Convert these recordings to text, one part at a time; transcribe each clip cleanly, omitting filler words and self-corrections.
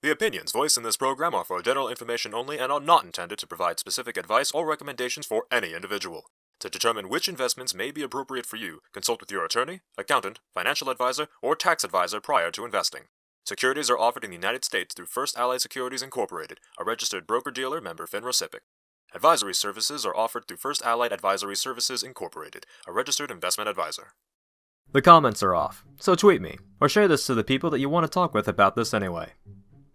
The opinions voiced in this program are for general information only and are not intended to provide specific advice or recommendations for any individual. To determine which investments may be appropriate for you, consult with your attorney, accountant, financial advisor, or tax advisor prior to investing. Securities are offered in the United States through First Allied Securities Incorporated, a registered broker-dealer member FINRA SIPC. Advisory services are offered through First Allied Advisory Services Incorporated, a registered investment advisor. The comments are off, so tweet me, or share this to the people that you want to talk with about this anyway.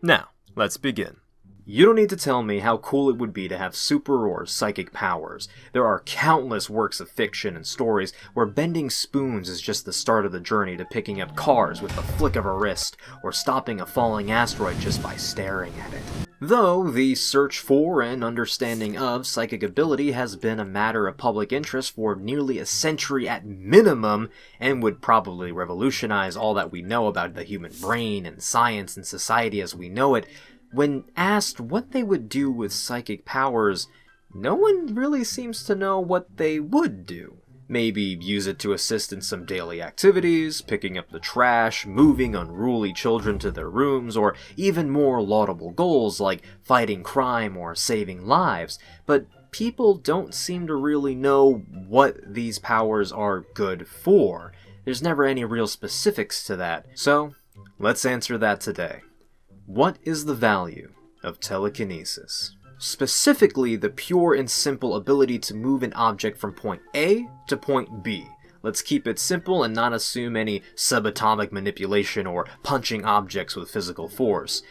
Now, let's begin. You don't need to tell me how cool it would be to have super or psychic powers. There are countless works of fiction and stories where bending spoons is just the start of the journey to picking up cars with the flick of a wrist, or stopping a falling asteroid just by staring at it. Though the search for and understanding of psychic ability has been a matter of public interest for nearly a century at minimum, and would probably revolutionize all that we know about the human brain and science and society as we know it, when asked what they would do with psychic powers, no one really seems to know what they would do. Maybe use it to assist in some daily activities, picking up the trash, moving unruly children to their rooms, or even more laudable goals like fighting crime or saving lives, but people don't seem to really know what these powers are good for. There's never any real specifics to that, so let's answer that today. What is the value of telekinesis? Specifically, the pure and simple ability to move an object from point A to point B. Let's keep it simple and not assume any subatomic manipulation or punching objects with physical force.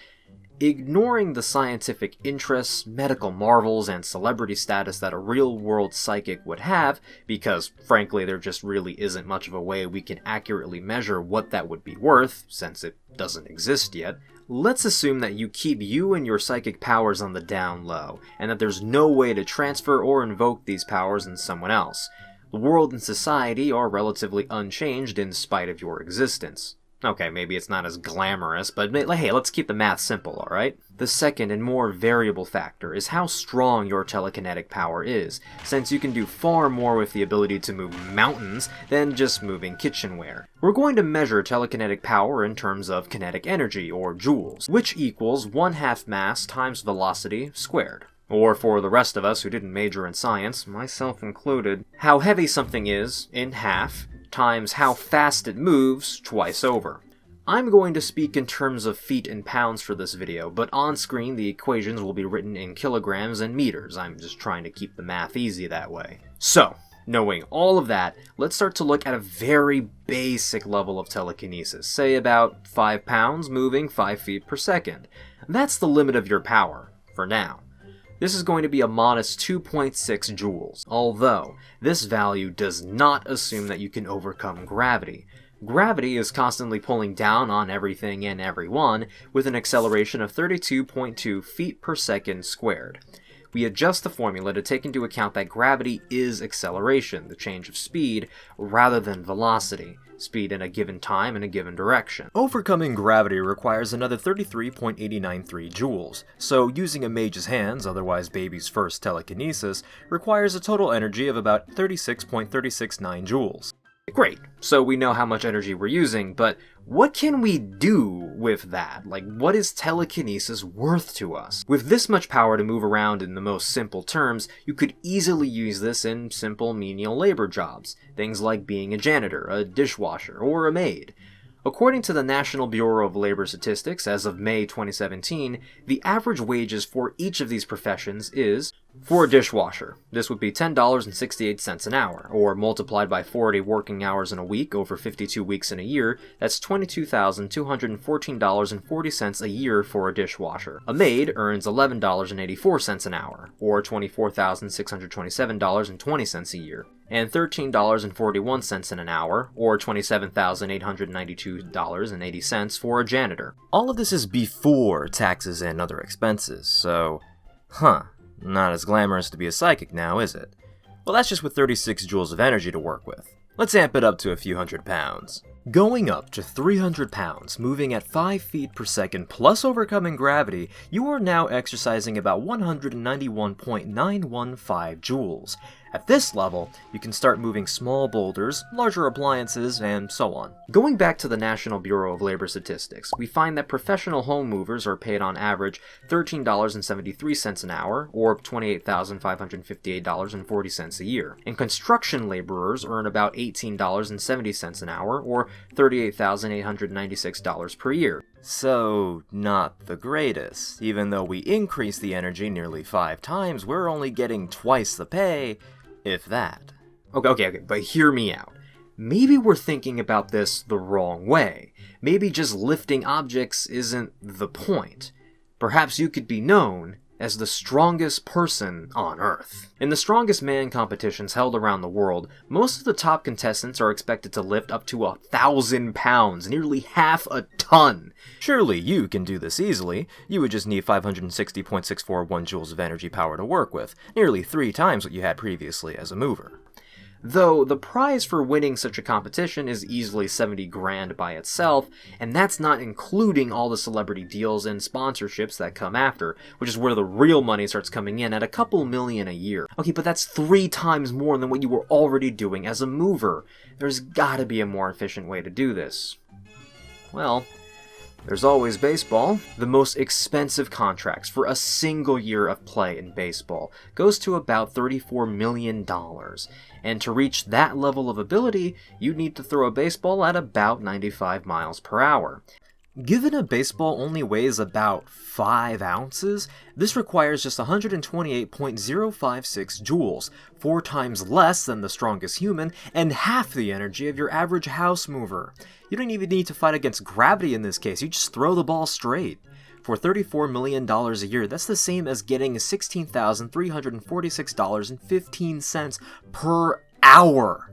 Ignoring the scientific interests, medical marvels, and celebrity status that a real-world psychic would have, because frankly there just really isn't much of a way we can accurately measure what that would be worth, since it doesn't exist yet, let's assume that you keep you and your psychic powers on the down low, and that there's no way to transfer or invoke these powers in someone else. The world and society are relatively unchanged in spite of your existence. Okay, maybe it's not as glamorous, but hey, let's keep the math simple, alright? The second and more variable factor is how strong your telekinetic power is, since you can do far more with the ability to move mountains than just moving kitchenware. We're going to measure telekinetic power in terms of kinetic energy, or joules, which equals 1/2 mass times velocity squared. Or for the rest of us who didn't major in science, myself included, how heavy something is in half times how fast it moves twice over. I'm going to speak in terms of feet and pounds for this video, but on screen the equations will be written in kilograms and meters. I'm just trying to keep the math easy that way. So, knowing all of that, let's start to look at a very basic level of telekinesis, say about 5 pounds moving 5 feet per second. That's the limit of your power, for now. This is going to be a modest 2.6 joules, although this value does not assume that you can overcome gravity. Gravity is constantly pulling down on everything and everyone with an acceleration of 32.2 feet per second squared. We adjust the formula to take into account that gravity is acceleration, the change of speed, rather than velocity, speed in a given time in a given direction. Overcoming gravity requires another 33.893 joules, so using a mage's hands, otherwise baby's first telekinesis, requires a total energy of about 36.369 joules. Great, so we know how much energy we're using, but what can we do with that? Like, what is telekinesis worth to us? With this much power to move around in the most simple terms, you could easily use this in simple menial labor jobs, things like being a janitor, a dishwasher, or a maid. According to the National Bureau of Labor Statistics, as of May 2017, the average wages for each of these professions is, for a dishwasher, this would be $10.68 an hour, or multiplied by 40 working hours in a week over 52 weeks in a year, that's $22,214.40 a year for a dishwasher. A maid earns $11.84 an hour, or $24,627.20 a year, and $13.41 an hour, or $27,892.80 for a janitor. All of this is before taxes and other expenses, so, not as glamorous to be a psychic now, is it? Well, that's just with 36 joules of energy to work with. Let's amp it up to a few hundred pounds. Going up to 300 pounds, moving at 5 feet per second plus overcoming gravity, you are now exercising about 191.915 joules. At this level, you can start moving small boulders, larger appliances, and so on. Going back to the National Bureau of Labor Statistics, we find that professional home movers are paid on average $13.73 an hour, or $28,558.40 a year, and construction laborers earn about $18.70 an hour, or $38,896 per year. So, not the greatest. Even though we increase the energy nearly 5 times, we're only getting twice the pay, if that. Okay, but hear me out. Maybe we're thinking about this the wrong way. Maybe just lifting objects isn't the point. Perhaps you could be known as the strongest person on Earth. In the strongest man competitions held around the world, most of the top contestants are expected to lift up to 1,000 pounds, nearly half a ton. Surely you can do this easily. You would just need 560.641 joules of energy power to work with, nearly 3 times what you had previously as a mover. Though the prize for winning such a competition is easily 70 grand by itself, and that's not including all the celebrity deals and sponsorships that come after, which is where the real money starts coming in at a couple million a year. Okay, but that's 3 times more than what you were already doing as a mover. There's gotta be a more efficient way to do this. Well, there's always baseball. The most expensive contracts for a single year of play in baseball goes to about $34 million. And to reach that level of ability, you'd need to throw a baseball at about 95 miles per hour. Given a baseball only weighs about 5 ounces, this requires just 128.056 joules, 4 times less than the strongest human, and half the energy of your average house mover. You don't even need to fight against gravity in this case, you just throw the ball straight. For $34 million a year, that's the same as getting $16,346.15 per hour.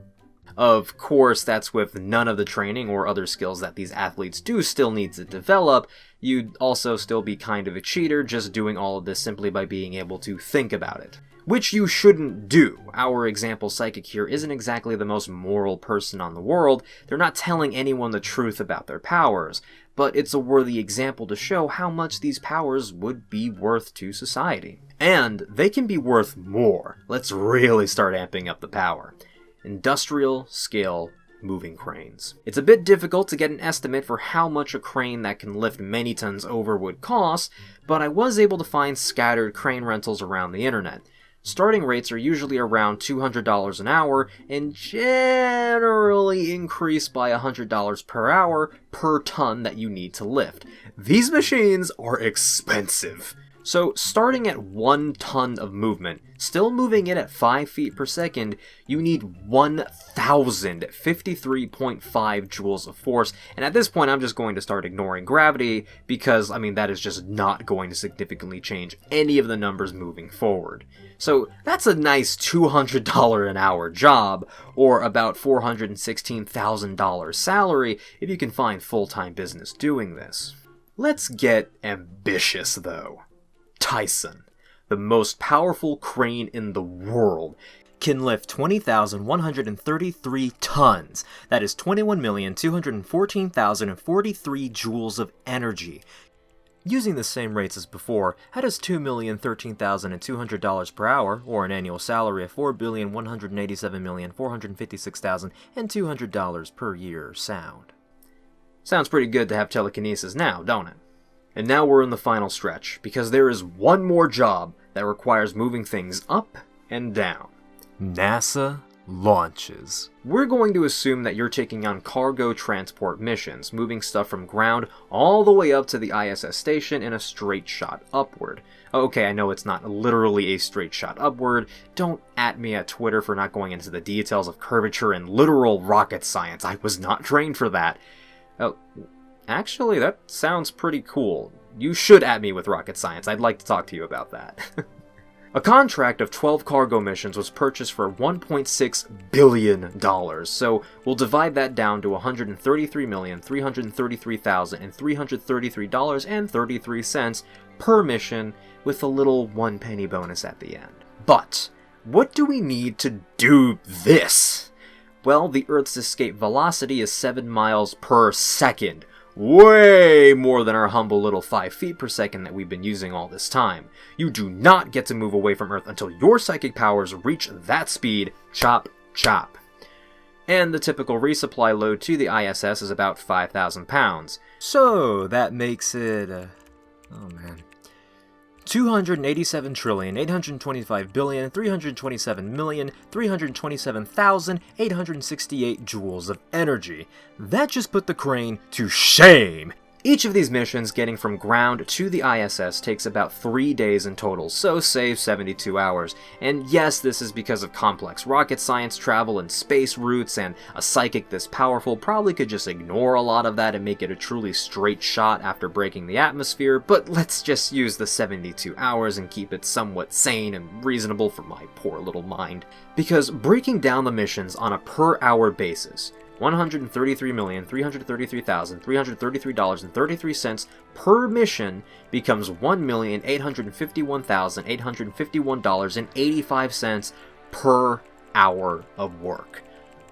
Of course, that's with none of the training or other skills that these athletes do still need to develop. You'd also still be kind of a cheater just doing all of this simply by being able to think about it. Which you shouldn't do. Our example psychic here isn't exactly the most moral person on the world. They're not telling anyone the truth about their powers, but it's a worthy example to show how much these powers would be worth to society. And they can be worth more. Let's really start amping up the power. Industrial scale moving cranes. It's a bit difficult to get an estimate for how much a crane that can lift many tons over would cost, but I was able to find scattered crane rentals around the internet. Starting rates are usually around $200 an hour and generally increase by $100 per hour per ton that you need to lift. These machines are expensive. So starting at 1 ton of movement, still moving it at 5 feet per second, you need 1,053.5 joules of force, and at this point I'm just going to start ignoring gravity, because, that is just not going to significantly change any of the numbers moving forward. So that's a nice $200 an hour job, or about $416,000 salary if you can find full-time business doing this. Let's get ambitious though. Tyson, the most powerful crane in the world, can lift 20,133 tons. That is 21,214,043 joules of energy. Using the same rates as before, that is $2,013,200 per hour, or an annual salary of $4,187,456,200 per year sound. Sounds pretty good to have telekinesis now, don't it? And now we're in the final stretch, because there is one more job that requires moving things up and down. NASA launches. We're going to assume that you're taking on cargo transport missions, moving stuff from ground all the way up to the ISS station in a straight shot upward. Okay, I know it's not literally a straight shot upward. Don't at me at Twitter for not going into the details of curvature and literal rocket science. I was not trained for that. Oh, actually, that sounds pretty cool. You should at me with rocket science. I'd like to talk to you about that. A contract of 12 cargo missions was purchased for $1.6 billion, so we'll divide that down to $133,333,333.33 per mission, with a little 1 penny bonus at the end. But what do we need to do this? Well, the Earth's escape velocity is 7 miles per second, way more than our humble little 5 feet per second that we've been using all this time. You do not get to move away from Earth until your psychic powers reach that speed. Chop, chop. And the typical resupply load to the ISS is about 5,000 pounds. So that makes it, 287,825,327,327,868 joules of energy. That just put the crane to shame! Each of these missions getting from ground to the ISS takes about 3 days in total, so say 72 hours. And yes, this is because of complex rocket science, travel, and space routes, and a psychic this powerful probably could just ignore a lot of that and make it a truly straight shot after breaking the atmosphere, but let's just use the 72 hours and keep it somewhat sane and reasonable for my poor little mind. Because breaking down the missions on a per-hour basis, $133,333,333.33 per mission becomes $1,851,851.85 per hour of work.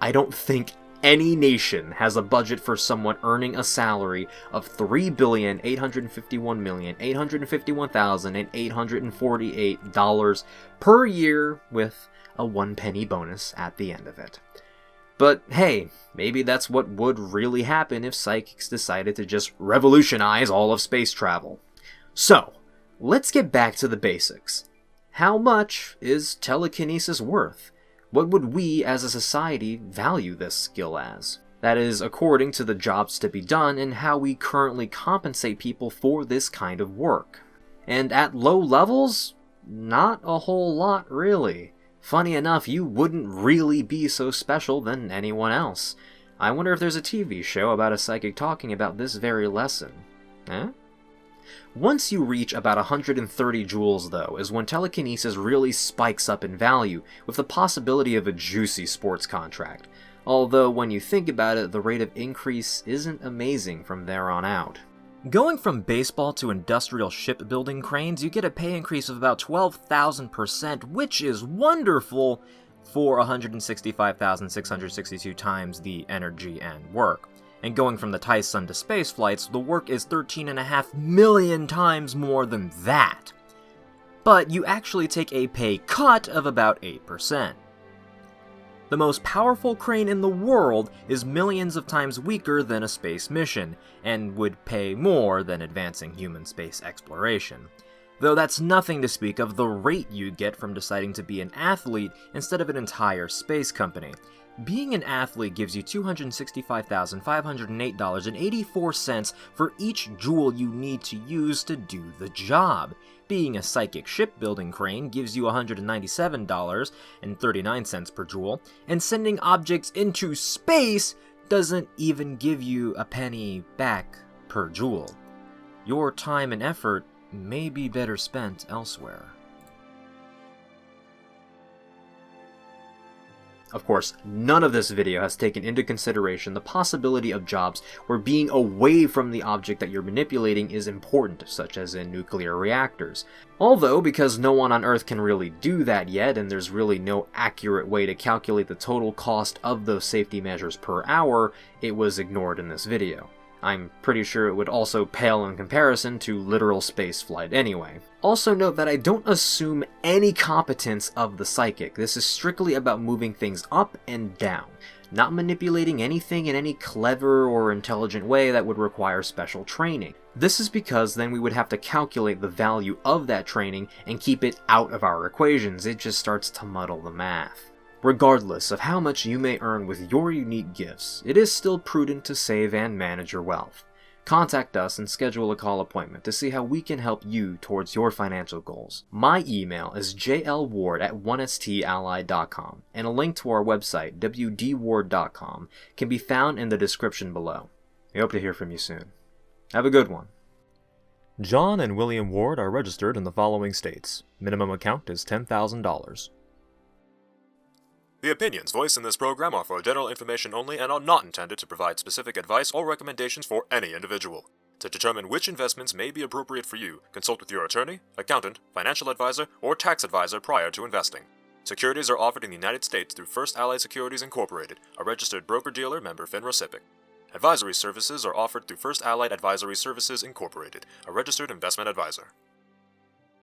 I don't think any nation has a budget for someone earning a salary of $3,851,851,848 per year with a 1 penny bonus at the end of it. But hey, maybe that's what would really happen if psychics decided to just revolutionize all of space travel. So, let's get back to the basics. How much is telekinesis worth? What would we as a society value this skill as? That is, according to the jobs to be done and how we currently compensate people for this kind of work. And at low levels, not a whole lot really. Funny enough, you wouldn't really be so special than anyone else. I wonder if there's a TV show about a psychic talking about this very lesson. Eh? Once you reach about 130 joules, though, is when telekinesis really spikes up in value, with the possibility of a juicy sports contract. Although, when you think about it, the rate of increase isn't amazing from there on out. Going from baseball to industrial shipbuilding cranes, you get a pay increase of about 12,000%, which is wonderful for 165,662 times the energy and work. And going from the Tyson to space flights, the work is 13.5 million times more than that. But you actually take a pay cut of about 8%. The most powerful crane in the world is millions of times weaker than a space mission, and would pay more than advancing human space exploration. Though that's nothing to speak of the rate you'd get from deciding to be an athlete instead of an entire space company. Being an athlete gives you $265,508.84 for each joule you need to use to do the job. Being a psychic shipbuilding crane gives you $197.39 per joule, and sending objects into space doesn't even give you a penny back per joule. Your time and effort may be better spent elsewhere. Of course, none of this video has taken into consideration the possibility of jobs where being away from the object that you're manipulating is important, such as in nuclear reactors. Although, because no one on Earth can really do that yet, and there's really no accurate way to calculate the total cost of those safety measures per hour, it was ignored in this video. I'm pretty sure it would also pale in comparison to literal spaceflight anyway. Also note that I don't assume any competence of the psychic. This is strictly about moving things up and down, not manipulating anything in any clever or intelligent way that would require special training. This is because then we would have to calculate the value of that training and keep it out of our equations. It just starts to muddle the math. Regardless of how much you may earn with your unique gifts, it is still prudent to save and manage your wealth. Contact us and schedule a call appointment to see how we can help you towards your financial goals. My email is jlward@1stallied.com, and a link to our website, wdward.com, can be found in the description below. We hope to hear from you soon. Have a good one. John and William Ward are registered in the following states. Minimum account is $10,000. The opinions voiced in this program are for general information only and are not intended to provide specific advice or recommendations for any individual. To determine which investments may be appropriate for you, consult with your attorney, accountant, financial advisor, or tax advisor prior to investing. Securities are offered in the United States through First Allied Securities Incorporated, a registered broker-dealer member FINRA SIPC. Advisory services are offered through First Allied Advisory Services Incorporated, a registered investment advisor.